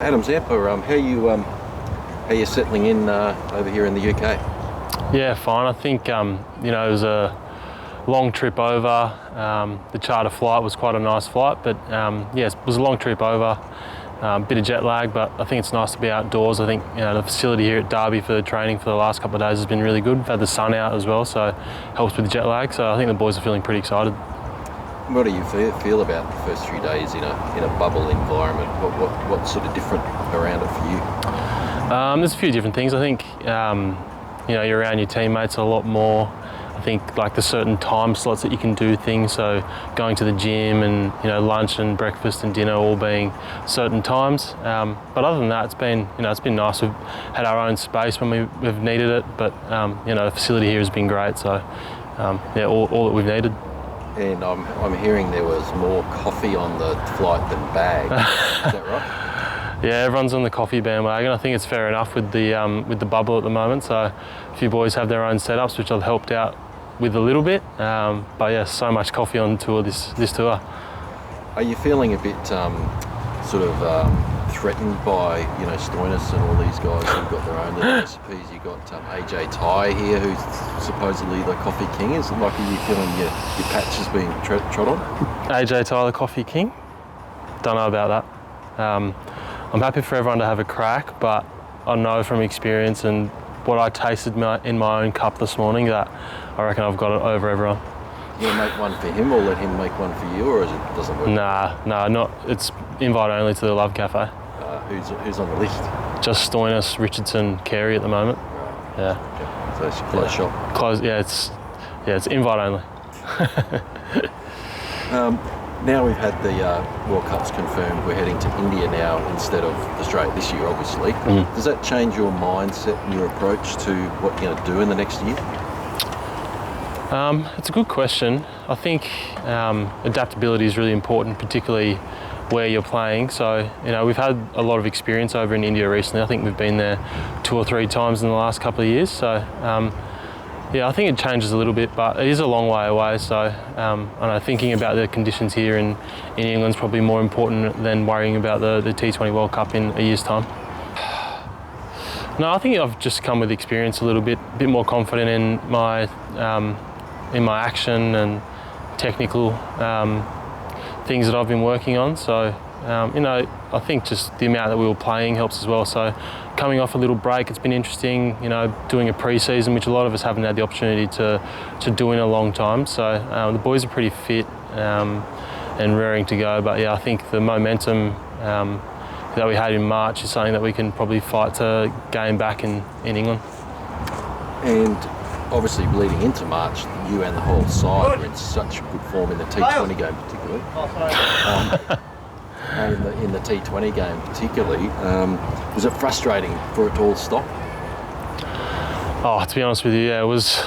Adam Zampa, how you settling in over here in the UK? Yeah, fine. I think it was a long trip over. The charter flight was quite a nice flight, but it was a long trip over. Bit of jet lag, but I think it's nice to be outdoors. I think the facility here at Derby for the training for the last couple of days has been really good. We've had the sun out as well, so helps with the jet lag. So I think the boys are feeling pretty excited. What do you feel about the first few days in a bubble environment? What's sort of different around it for you? There's a few different things. I think you're around your teammates a lot more. I think like the certain time slots that you can do things. So going to the gym and lunch and breakfast and dinner all being certain times. But other than that, it's been nice. We've had our own space when we've needed it. But the facility here has been great. So all that we've needed. And I'm hearing there was more coffee on the flight than bag. Is that right? Yeah, everyone's on the coffee bandwagon. I think it's fair enough with the bubble at the moment. So a few boys have their own setups, which I've helped out with a little bit. But yeah, so much coffee on tour this tour. Are you feeling a bit threatened by Stoinis and all these guys who've got their own little recipes? You got AJ Ty here, who's supposedly the coffee king. Is it like, are you feeling your patch is being trod on? AJ Ty, the coffee king? Don't know about that. I'm happy for everyone to have a crack, but I know from experience and what I tasted in my own cup this morning that I reckon I've got it over everyone. You make one for him or let him make one for you, or doesn't work? Nah, not. It's invite only to the Love Cafe. Who's on the list? Just Stoinis, Richardson, Carey at the moment. Right. Yeah. Okay. So it's a closed shop. Close. Yeah, it's invite only. Now we've had the World Cups confirmed. We're heading to India now instead of Australia this year, obviously. Does that change your mindset and your approach to what you're going to do in the next year? It's a good question. I think adaptability is really important, particularly where you're playing. So, we've had a lot of experience over in India recently. I think we've been there 2 or 3 times in the last couple of years. So, I think it changes a little bit, but it is a long way away. So, I know thinking about the conditions here in England is probably more important than worrying about the T20 World Cup in a year's time. No, I think I've just come with experience a little bit more confident in my action and technical things that I've been working on. So, I think just the amount that we were playing helps as well. So, coming off a little break, it's been interesting, doing a pre-season, which a lot of us haven't had the opportunity to do in a long time. So, the boys are pretty fit and raring to go. But yeah, I think the momentum that we had in March is something that we can probably fight to gain back in England. And obviously leading into March, you and the whole side were in such good form in the T20 game particularly. And in the T20 game particularly, was it frustrating for it to all stop? Oh, to be honest with you, yeah, it was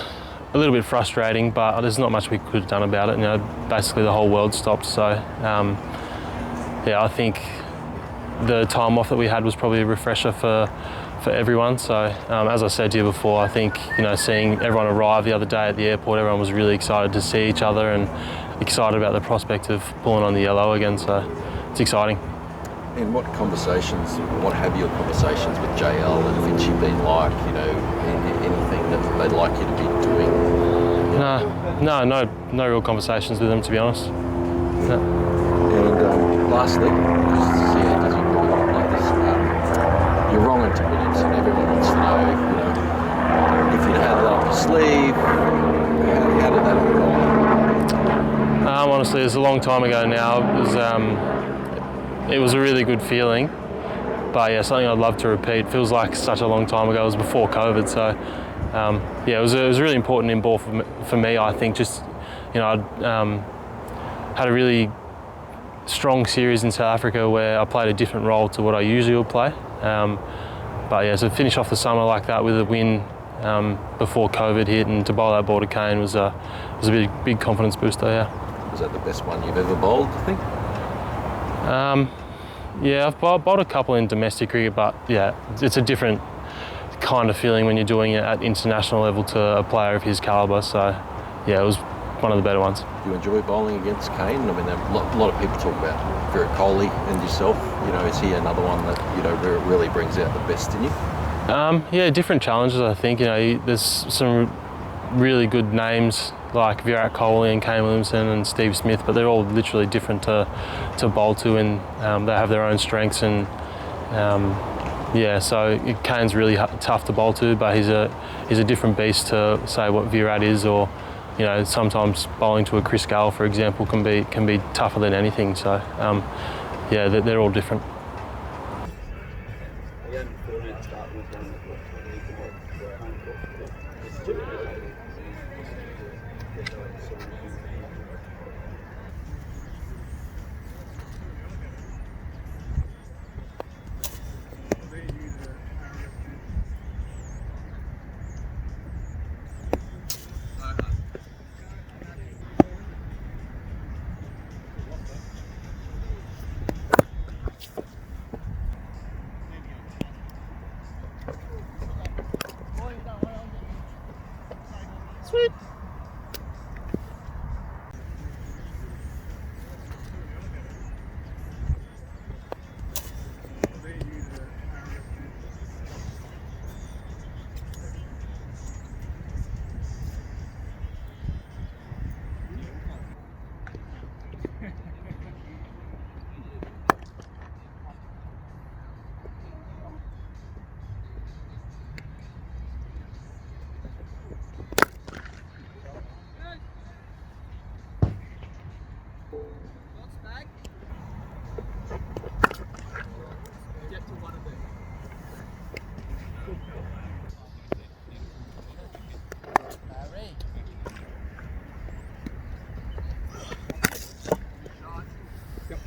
a little bit frustrating, but there's not much we could have done about it. Basically the whole world stopped. So, I think the time off that we had was probably a refresher for everyone. So as I said to you before, I think seeing everyone arrive the other day at the airport, everyone was really excited to see each other and excited about the prospect of pulling on the yellow again. So it's exciting. And what have your conversations with JL and Vinci been like? Anything that they'd like you to be doing? No real conversations with them, to be honest. No. And lastly, does he really want to play this? You're wrong into Williams, and everyone wants to know, if you'd had it up your sleeve, how did that all go? Honestly, it's a long time ago now. It was a really good feeling, but yeah, something I'd love to repeat. Feels like such a long time ago. It was before COVID, so it was really important in ball for me. I think I'd had a really strong series in South Africa where I played a different role to what I usually would play. So to finish off the summer like that with a win before COVID hit and to bowl that ball to Kane was a big confidence booster. Yeah. Was that the best one you've ever bowled, I think? I've bowled a couple in domestic cricket, but yeah, it's a different kind of feeling when you're doing it at international level to a player of his calibre. So yeah, it was one of the better ones. Do you enjoy bowling against Kane? I mean, a lot of people talk about Virat Kohli and yourself. You know, is he another one that, you know, really brings out the best in you? Yeah, different challenges. I think, you know, there's some really good names like Virat Kohli and Kane Williamson and Steve Smith, but they're all literally different to bowl to, and they have their own strengths. And yeah, so Kane's really tough to bowl to, but he's a different beast to say what Virat is, or you know, sometimes bowling to a Chris Gale, for example, can be tougher than anything. So yeah, they're all different. Sweet. Yep.